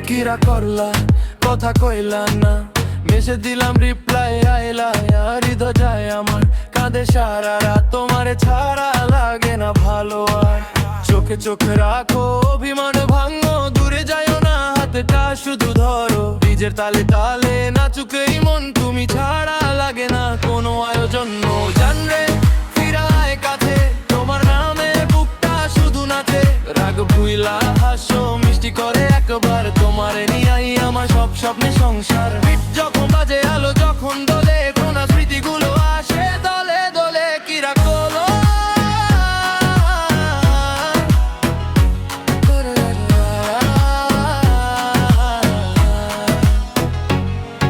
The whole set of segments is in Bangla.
কিরা করলা কথা কইলা না, মেসে দিলাম রিপ্লাই আইলা হৃদয় যায় আমার কাঁদে সারা রাত, তোমারে ছাড়া লাগে না ভালো আর। চোখে চোখে রাখো অভিমান ভাঙো, দূরে যাইও না হাতটা শুধু ধরো, নিজের তালে তালে নাচুক এই মন, তুমি ছাড়া লাগে না কোনো আয়োজন। জানরে ফিরায় কাছে তোমার নামে বুকটা শুধু নাচে, রাগ ভুইলা হাসো মিষ্টি করে একবার, তোমারে নিয়াই আমার সব স্বপ্নে সংসার। যখন বাজে আলো যখন দোলে কোন স্মৃতিগুলো আসে দলে দলে, কিরা করলো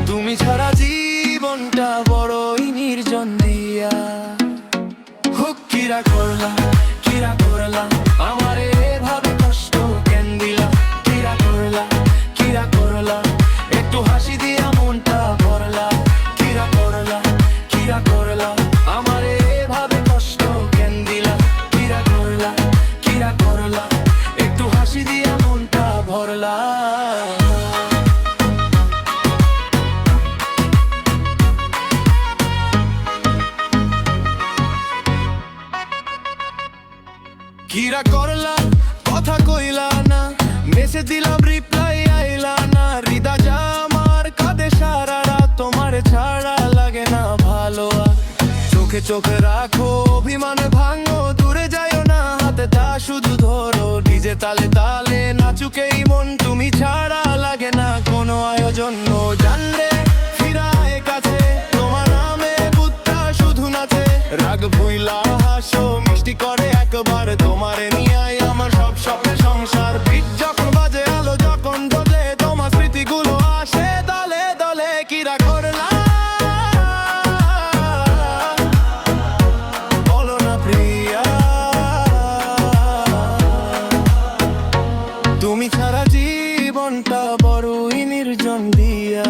তুমি ছাড়া জীবনটা বড়ই নির্জন দিয়া। হুক কিরা করলা আমারে এভাবে কষ্ট কেন দিলা, কিরা করলা একটু হাসি দিয়া মনটা ভরলা, কিরা করলা আমারে এভাবে কষ্ট কেন দিলা, কিরা করলা একটু হাসি দিয়া মনটা ভরলা। কিরা করলা কথা কইলা না, মেসে দিলাম রিপ্লাই আইলা না, হৃদয় যা আমার কাঁদে সারা রাত, তোমারে ছাড়া লাগে না ভালো আর। চোখে চোখে রাখো অভিমান ভাঙো, দূরে যাইও না হাতে তা শুধু ধরো, ডিজে তালে তালে নাচুক এই মন, তুমি ছাড়া লাগে না কোনো আয়োজন। জানলে ফিরায় কাছে তোমার নামে বুকটা শুধু নাচে, রাগ ভুইলা হাসো মিষ্টি করে একবার, তোমারে নিয়াই আমার সব স্বপ্নে সংসার। যখন বাজে আলো যখন দোলে তোমার স্মৃতিগুলো আসে দলে দলে, কিরা করলা বলো না প্রিয়া, তুমি ছাড়া জীবনটা বড়ই নির্জন দিয়া।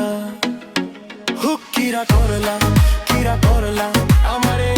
হুক কিরা করলা আমারে